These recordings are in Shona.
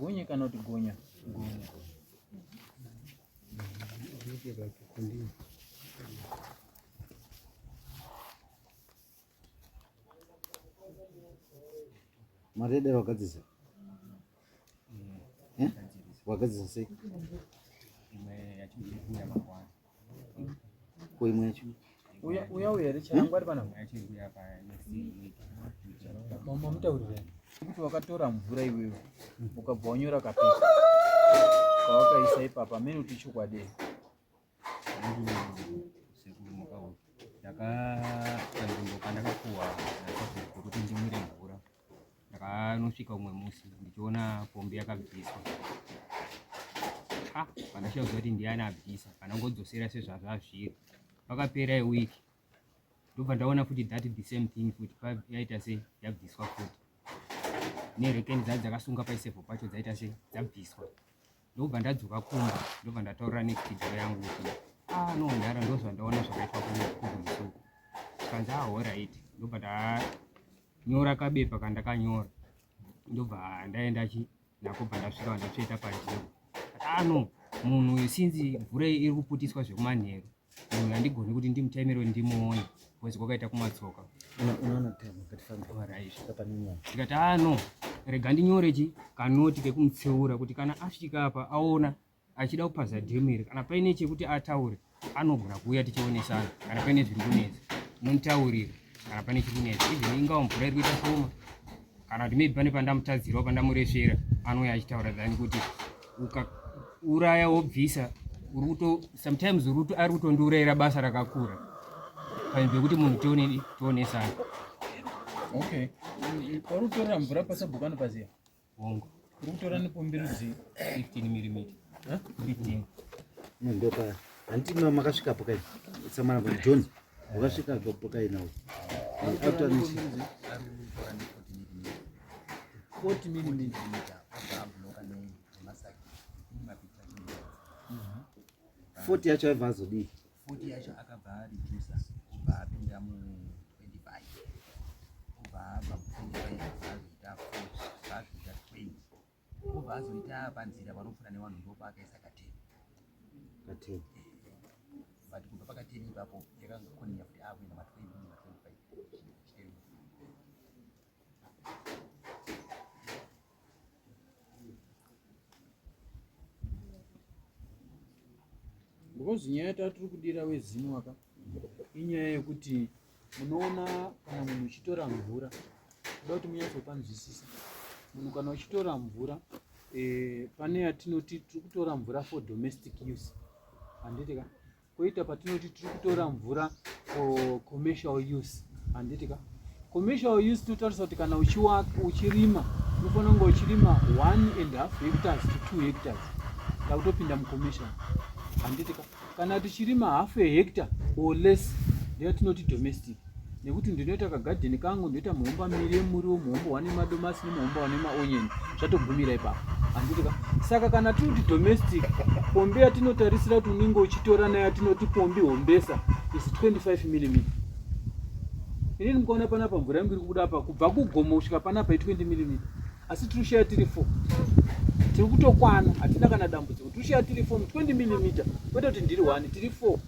gonye kana kuti gonya marede wakadzisa wakadzisa sei kuimwe yacho uya ere changu ari pana mama mutaurira kuti wakatora mvura iwewe ukabva wanyora kapepa kawakaisa ipapa amene kuti chokwadi ndakapanzvimbo ndakapuwa kuti ndimwire mvura ndakanosvika umwe musi ndichiona pombi yakabviswa pandashaudza kuti ndiani abvisa panangodzosera sezvazvazviri pakapera iwiki ndobva ndaona futi that the same thing futi yaita se yabviswa futi nerekeni dzadzo dzakasunga paisevho pacho dzaita se dzabviswa ndobva ndadzoka kumba ndobva ndataurira nekidhoro yangu kuti no nhara ndozvandaona zvakaitwa kugulisuku kanzi right ndobva ndanyora kabepa kandakanyora ndobva ndaenda nakobva ndasvika vandatsveta panjeo munhu sinzi mvura iri kuputiswa zvekumanheru munhu handigoni kuti ndimutaimiro ndimuone kwezi kwakaita kumatsoka ndikati rega ndinyore kanoti kekumutseura kuti kana asvika apa aona achida kupaza dhemu iri kana paine chekuti ataure anogona kuuya tichionesana kana paine zviri kunetsa nomutaurira kana paine chiri kunetsa even ingawa mvura iri kuita shoma kana kuti maybe pane pandamutadzirawo pandamuresvera anouya achitaura dhani kuti uraya wobvisa sometimes ari kutondiurayira basa rakakura panzvimbo yekuti munhu tionesana. Okay, uri kutorera mvura pasabhukano paziya hongo uri kutora nepombi rudzi 15 mm 15 ndoka hanti makasvika pokai samana kwa John wakasvika pokai nawo after 40 mm 40 yacho aibva azodii 40 yacho akabva reducer kubva apinda mu 25 kubva abva mu 25 azoita 40 azoita 20 kubva azoita panzira panofura nevanhu ndopa akaisa kateni but kubva pakateni ipapo yakangokonera kuti akuenda ma 20 ma 25 because nyaya yatiri kudira wezino aka inyaya yekuti munoona kana munhu uchitora mvura kuda kuti munyatsopanzwisisa munhu kana uchitora mvura pane yatinoti tiri kutora mvura for domestic use handitika koita patinoti tiri kutora mvura for commercial use handitika commercial use totarisa kuti kana uchirima unofanira kunge uchirima 1.5 hectares to 2 hectares kakutopinda mucommercial handitika kana tichirima half a hectare or less ndeya tinoti domestic nekuti ndinoita kagadheni kangu ndoita muhomba miri yemuriwo muhomba wane madomasi nemuhomba wane maonyeni zvatogumira ipapo handitika saka kana tiri kuti domestic pombi yatinotarisira kuti unenge uchitora nayo yatinoti pombi hombesa is 25 mm inini mukaona panapa mvura yangu iri kubuda apa kubva kugomo kusvika panapa 20 mm asi tiri kushaya tiri 4 tiri kutokwana hatina kana dambudziko tiri kushaya tiri 4 20 mm kwete kuti ndiri 1 tiri 4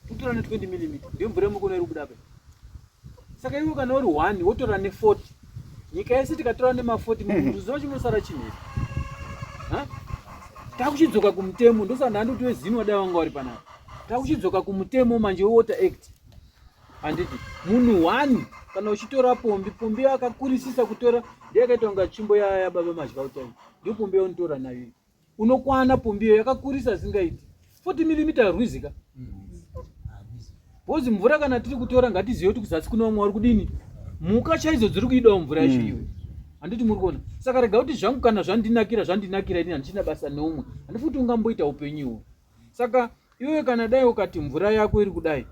kutora ne 20 mm ndiyo mvura yemukona iri kubuda apa saka iwe kana uri 1 wotora ne 40 nyika yese tikatora nema 40 munhu chinosara chinhu takuchidzoka kumutemo ndosana handoti wezino wadai wanga uri panapa takuchidzoka kumutemo manje wewater act handiti munhu 1 kana uchitora pombi yakakurisisa kutora ndeyakaita kunga tsvimbo yababa mazhikautaini ndiyo pombi yaunotora nayo unokwana pombiyo yakakurisa zingaiti 40 mm rwizika bozi mvura kana tiri kutora ngatizive kuti kuzasi kuna vamwe vari kudini mhuka chaidzo dziri kuidawo mvura yacho iwe handiti muri kuona saka rega kuti zvangu kana zvandinakira ini handichina basa neumwe handifuti ungamboita upenyu saka iwe kana dai ukati mvura yako iri kudai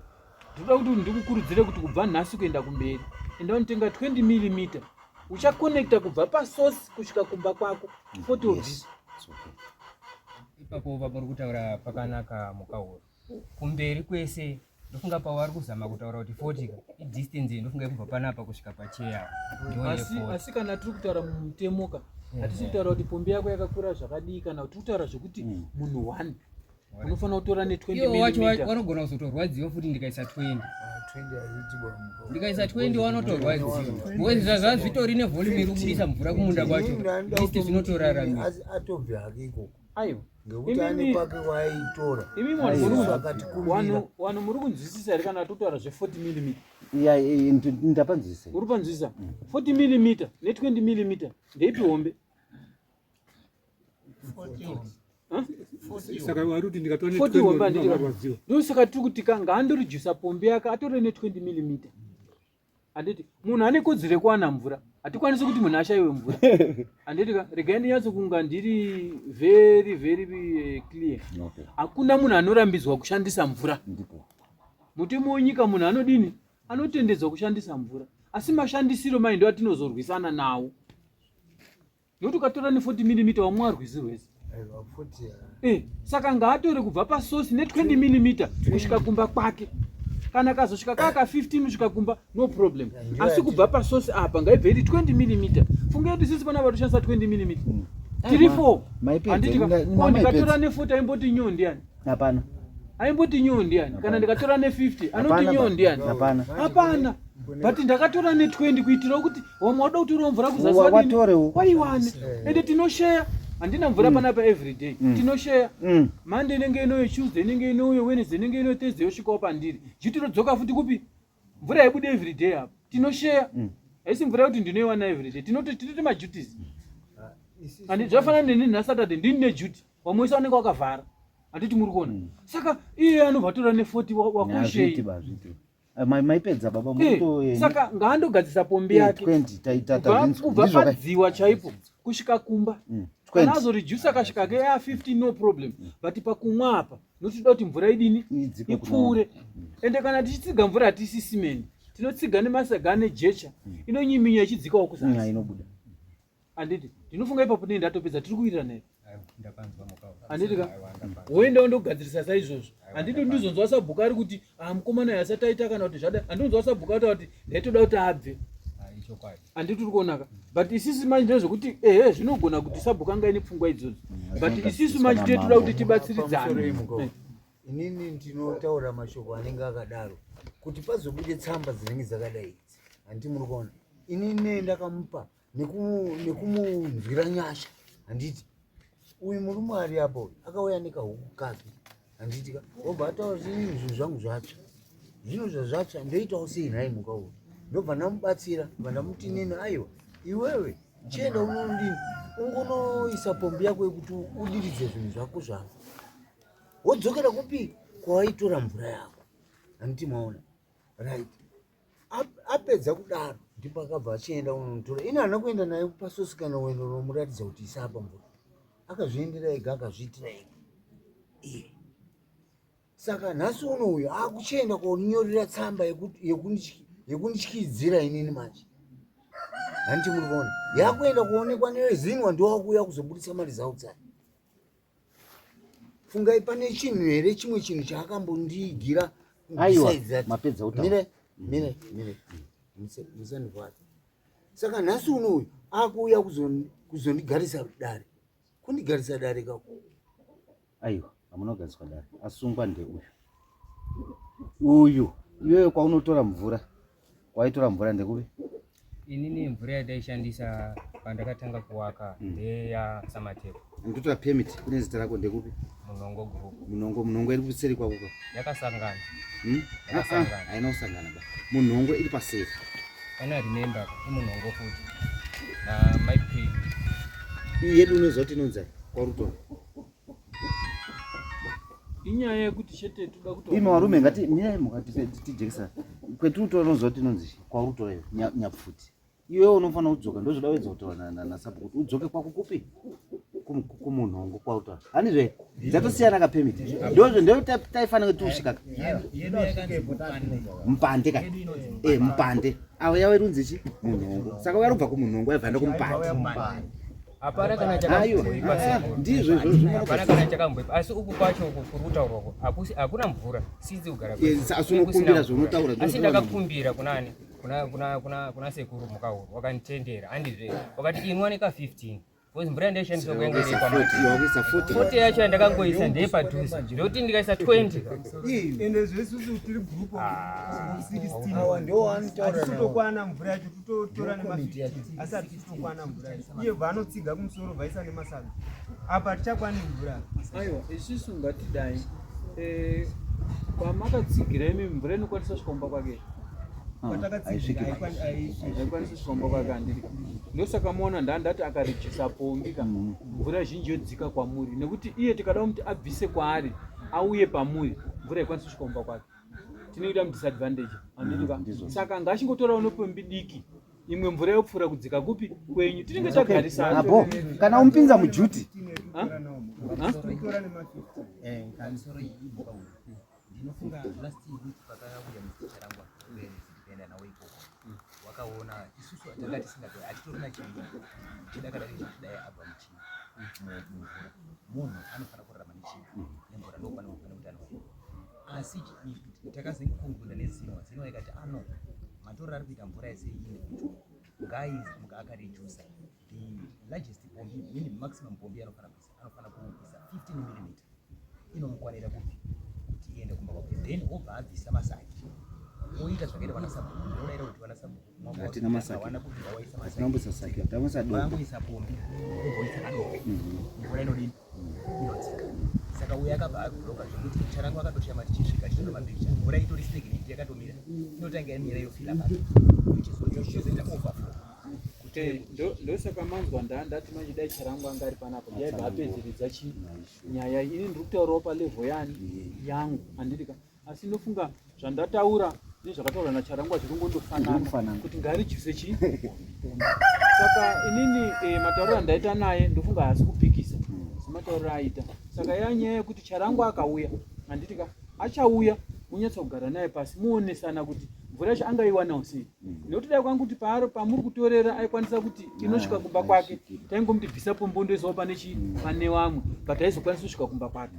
ndoda kuti ndikukurudzire kuti kubva nhasi kuenda kumberi enda unotenga 20 mm uchakonekta kubva pasosi kusvika kumba kwako fotovhisi ipapo vamuri kutaura pakanaka mukauro kumberi kwese ndofunga pavari kuzama kutaura kuti 40 idistance ndofunga kubva panapa kusvika pacheya asi kana tiri kutaura mumutemoka hatisi kutaura kuti pombi yako yakakura zvakadii kana kuti kutaura zvokuti munhu 1 unofanira kutora ne20 wacho wanogona kuzotorwadziwa futi ndikaisa 20 ndikaisa 20 wanotorwadziwa because zvazvitori nevolume iri kubudisa mvura kumunda kwacho list zvinotoraramira atobve hake ikoko aiwa ngekuti ane pake waaitora imimi vanhu muri kunzwisisa here kana totaura zve40 mm ndapanzwisa uri panzwisisa 40 mm ne20 mm ndeipi hombe saka waruti ndikatora 40 hombe anditi ndosaka tiri kuti ngaandorijusa pombi yake atore ne20 mm anditi munhu ane kodzero kuwana mvura hatikwanisi kuti munhu ashayiwe mvura anditi regai ndinyatsokunga ndiri very clear hakuna munhu anorambidzwa kushandisa mvura mutemo wenyika munhu anodini anotendedzwa kushandisa mvura asi mashandisiro mai ndo atinozorwisana nawo nokuti ukatora ne40 mm wamwe arwisi rwese saka ngaatore kubva pasosi ne20 mm kusvika kumba kwake kana kazosvika kaka 15 kusvika kumba no problem asi kubva pasosi apa ngaibve iri 20 mm funga kuti sisi pana vatoshandisa 20 mm tiri 4 handitika ndikatora ne40 aimboti nyoo ndiani hapana aimboti nyoo ndiani kana ndikatora ne50 anoti nyoo ndiani hapana but ndakatora ne20 kuitira kuti wamwe wada kutora mvura kuzasi waiwane ende tinoshare handina mvura panapa every day tinoshare Monday inenge inoyo Tuesday inenge inoyo Wednesday inenge inoyo Thursday yosvikawo pandiri zvitodzoka futi kupi mvura yaibuda every day apa tinoshare haisi mvura yekuti ndinoiwana every day tinoite maduties handi zvafanana neni naSaturday ndini neduty wamwese anenge wakavhara handiti muri kuona saka iye anobva tora ne40 wakoshei maipedza baba saka ngaandogadzisa pombi yake kubva padziwa chaipo kusvika kumba kana azorijusa kasvika ke 15 no problem but pakumwa apa notoda kuti mvura idini ipfuure ende kana tichitsiga mvura hatisi simeni tinotsiga nemasaga nejecha inonyiminya ichidzikawo kuzasi inobuda handiti ndinofunga ipapo nei ndatopedza tiri kuita naye handitika woenda undogadzirisa saizvozvo handiti ndizonzwa sabhuka ari kuti mukomana yasataita kana kuti zvada handinonzwa sabhuka kuti ndaitoda kuti abve handiti uri kuonaka but isisi manje ndezvokuti zvinogona kuti sabhuka anga ine pfungwa idzodzo but isisi manje tinotoda kuti tibatsiridzane inini ndinotaura mashoko anenge akadaro kuti pazobude tsamba dzinenge dzakadai idzi handiti muri kuona inini ndakamupa nekumunzwira nyasha handiti uyu murume ari apo akauya nekahuku kake handitika obva ataura zvinhu zvangu zvatsva zvino zvazvatsva ndoitawo sei nhai muka uyu ndobva ndamubatsira bva ndamuti nini aiwa iwewe chienda unondini ungonoisa pombi yako yekuti udiridze zvinhu zvako zvako wodzokera kupi kwawaitora mvura yako handiti maona right apedza kudaro ndipo akabva achienda unotora ine hana kuenda naye pasosi kana uenda unomuratidza kuti isapa mvura akazviendera ega akazviitira ega iye saka nhasi uno uyu akuchienda koninyorera tsamba yekunityidzira inini manje handiti muri kuona yakuenda kuonekwa newezinwa ndowakuuya kuzobudisa mari dzautsai fungai pane chinhu here chimwe chinhu chaakambondiigira mapedza mire musandivata saka nhasi uno uyu akuuya kuzondigarisa dare kundigarisa dare kako aiwa hamunogariswa dare asungwa ndeuyu iwewe kwaunotora mvura waitora mvura ndekuve inini mvura yataishandisa pandakatanga kuwaka ndeyaSamatepo nditotora permit kune zita rako ndekuve Munongo group munongo iri kuseri kwako yakasangana haina kusangana ba munongo iri paseri kana remember imunongo futi na my pre yedu unozoti inonzai kwarutora inyaya yekuti chete toda kutoa imi varume ngati miyai mukatijekisa kwetiri unozoti inonzi kwarutora iyo nyapfuti iwewe unofanira kudzoka ndozvoda wedza kutaura naSabu kuti udzoke kwako kupi kumunhongo kwarutora hanizve dzatosiyana kapemiti ndozvo taifanira kuti usvikaka mupande ka mupande avo yavo irunzi chi munhongo saka yarubva kumunhongo yaibva kumupande hapana kana chakamboipa ndizvo hapana kana chakamboipa asi uku kwacho kuri kutaurwako hakuna mvura sinzi kugara asi unokumbira zvaunotaura asi ndakakumbira kuna sekuru mukauru wakanditendera handizve wakati inwa neka 15 Because mvura ndeshandiswa kuenga iripa Wakuisa 40. 40 yacho yandakangoisa ndepadhuze ndokuti ndikaisa 20 ende zvesusu tiri gurupu Awa ndio anotaura atitokwana mvura yacho tutotora nema50 asi hatitokwana mvura yacho iye vanotsiga kumusoro vaisa nemasaga apa tichakwani mvura. Aiwa, isusu ngatidai kwamakatsigira imi mvura inokwanisa svikomba kwake aikwanisa svikomba kwake handiri ndosaka muona ndandati akarijisa pombi ka mvura zhinji yodzika kwamuri nekuti iye tikada kuti abvise kwaari auye pamuri mvura ikwanisa svikomba kwake tinoita mudisadvantage handiriva saka ngaachingotorawo nepombi diki imwe mvura yopfuura kudzika kupi kwenyu tinenge tagarisana Abo kana umpinza mujuti. Kamisoro iyi ndinofunga last week pakauya muchirangwa uendenda nawo ikoko wakaona isusu atanga tisingatoi atitorina chinhu chidakadari chidai abva muchini mumvura munhu anofana kurarama nechii nemvura ndokwana kufana kuti anofira asi takazengukungunda nezinwa zinwa ikati ano matorero ari kuita mvura yese ine kuti ngai akarijusa the largest pombi meaning maximum pombi anofana kuisa 15 mm inomukwanira kupi kuti iende kumba kwake then obva abvisa masaki oita zvakaita vanasabhuku ndinodaira kuti vanasabhuku Hatina masaki. Hatinamboisa saki. Hatinamboisa dogo. vangoisa pombi ogoisa kadoko mvura inodini inodzika saka uyo akabva agloka zvekuti charangu akatoshama tichisvika tichona mapikicha mvura itori stagnant yakatomira inotanga yamira yofila papi ichizoita overflow ndosaka manzwa ndati machidai charangu anga ari panapa yaibva apedzeredza nyaya ini ndiri kutaurawo palevel yangu handirika asi ndofunga zvandataura nezvakataura nacharangu zviringondofanana kuti ngarijuse chii saka inini matauriro andaita naye ndofunga haasi kupikisa sematauriro aita saka yanyaya yekuti charangu akauya handitika achauya munyatsa kugara naye pasi muonesana kuti mvura yacho angaiwanawo sei nekuti dai kwangu kuti pamuri kutorera aikwanisa kuti inosvika kumba kwake taingomubvisa pombo ndoisawo pane vamwe but aizokwanisa kusvika kumba kwake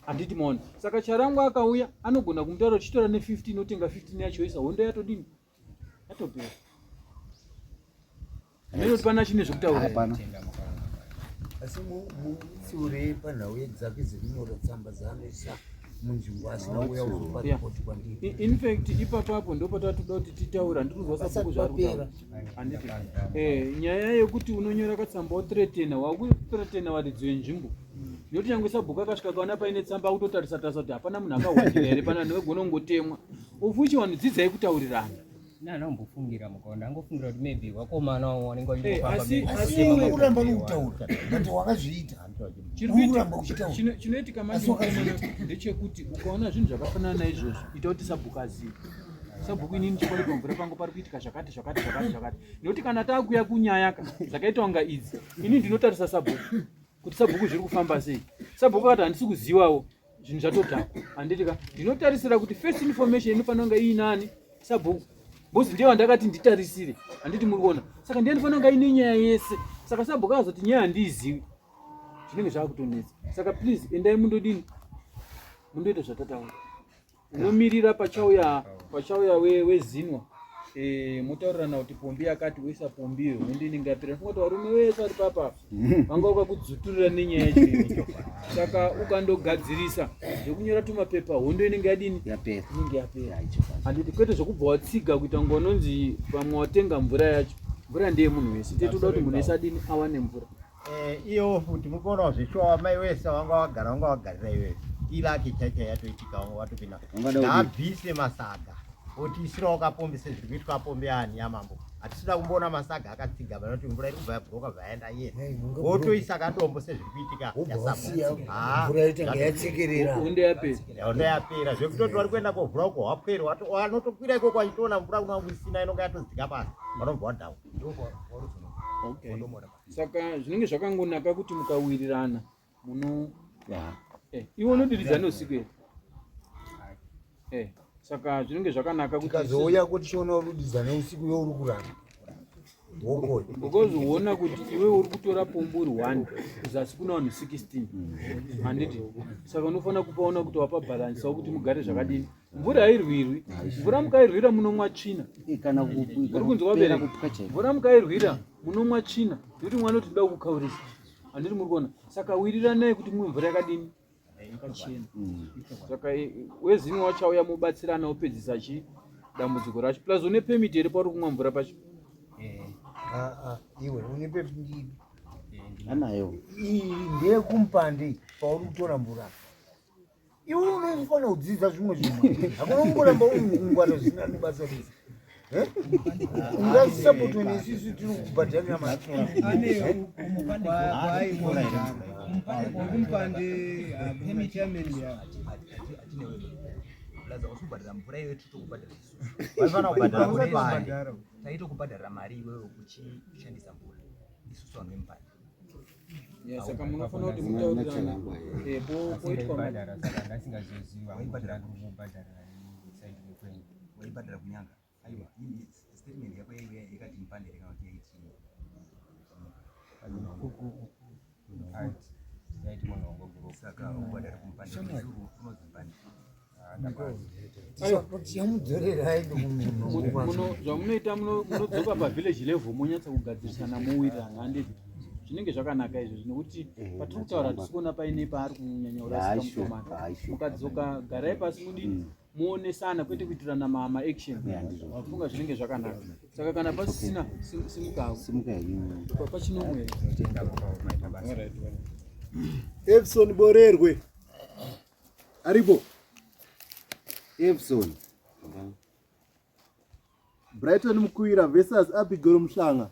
handiti maona saka charangu akauya anogona kumutaura uchitora ne15 otenga 15 yacho oisa hondo yatodini yatopera kuti pana chine zvekutaura asi mutsiurei panhau dzake dzekunyora tsamba dzaanoisa munzvimbo asina uya uzoparipoti kwandiri. In fact ipapapo ndopatatoda kuti titaura ndikuzwa sabhuku zvarikutaura handiti nyaya yekuti unonyora katsamba wothreatena wakuthreatena varidzo yenzvimbo nekuti nyangwe sabhuku akasvika kaona paine tsamba akutotarisa tarisa kuti hapana munhu akahwandira here pana nowegona kungotemwa ofuchi vanhu dzidzai kutaurirana nanombofungira mukaona angofungira kuti maybe wakomana wanenge asi uramba nokutaura kuti wakazviita chinoitika mandikomana ndechekuti ukaona zvinhu zvakafanana naizvozvo ita kuti sabhuku azive sabhuku inini chikwari pamvura pangu pari kuitika zvakati nekuti kana taakuya kunyaya zvakaita kunga idzi ini ndinotarisa sabhuku kuti sabhuku zviri kufamba sei sabhuku akati handisi kuzivawo zvinhu zvatotako handitika ndinotarisira kuti first information inofanira kunga iinani sabhuku bozi ndiye wandakati nditarisire handiti muri kuona saka ndiye ndinofanira kunga ine nyaya yese saka sabhuku akazoti nyaya handiizivi zvinenge zvaakutonetsa saka please endai mundodini mundoita zvatataura unomirira pachauya wezinwa mutaurirana kuti pombi yakati woisa pombiyo hondo inenge yapera funga kuti varume vese vari papa vanga vakakudzuturira nenyaya yacho saka ukandogadzirisa zvekunyora tumapepa hondo inenge yadini inenge yapera handiti kwete zvokubva watsiga kuita kunge unonzi pamwe watenga mvura yacho mvura ndeye munhu wese tetoda kuti munhu wese adini awane mvura iyo futi mukonawo zveshowa mai wese wanga wagarira iwewe iraki chaicha yatoitika watopinda ndaabvise masaga kuti isirawo kapombi sezviri kuitwa pombi ani yamambo hatisida kumboona masaga akatsiga vanoti mvura iri kubva yabhuroka bvayaenda iye wotoisa kadombo sezviri kuitika hondo yapera zvekutoti vari kuenda kovhura uko hwapweri wanotokwira ikoko wachitoona mvura kunangu isina inonga yatodzika pasi vanobva wadhawa saka zvinenge zvakangonaka kuti mukawirirana muno iwe unodiridzana usiku saka zvinenge zvakanaka kuti tikazouya kuti chiona urudidzana usiku yo uri kuramba wokoyo because uona kuti iwe uri kutora pombo uri 1 kuzasi kuna vanhu 16 handiti saka unofanira kupaona kuti wapa balance kuti mugare zvakadini mvura hairwirwi. Mvura mukairwira munomwa tsvina. kana Uri kunzwa wabereka? Mvura mukairwira munomwa tsvina. Nekuti mwana kuti toda kukaurisa. Handiti muri kuona. Saka wiriranai kuti mumwe mvura yakadini? Yakachena. Saka weZINU wachauya mubatsirana upedzisa dambudziko racho. Plus une permit here pauri kumwa mvura pacho? Iwe une permit anayo iyi ndeyekumpande pauri kutora mvura. Iwe unofanira kudzidza zvimwe zvinhu. Hakuna kungoramba ungwara zvisina nebasa rese. Ungasapotwe nesusu tiri kubhadharira mari. kumpande permit yamendia laza usubhadhara mvura iwe titokubhadhara Vaifana kubhadhara isusu kupande. taitokubhadhara mari iwewe uchishandisa mvura isusu vanhu vemupande. Saka munofanira kuti mutaurirane. Poitwa Badara saka ndasingazoziva Waibhadhara kubhadhara side request. waibhadhara kunyanga aiwa statement yako yakati mupande rekanoti yaiti Yaiti munongo group. saka ubhadhara kumupande kuzuru unodzi mupande. Tichamudzorera zvamunoita munodzoka pavillage level monyatsa kugadzirisana mowirirana. Handiti zvinenge zvakanaka izvozvo nekuti patiri kutaura tisikuona paine paari kunyanya kurasika mukomana. Mukadzoka garai pasi mudini muonesana kwete kuitirana maaction. Vafunga zvinenge zvakanaka. Saka kana pasisina simuka pachinomwe. Efson Borerwe aripo. Epson Brighton Mkuira versus Abigail Mshanga.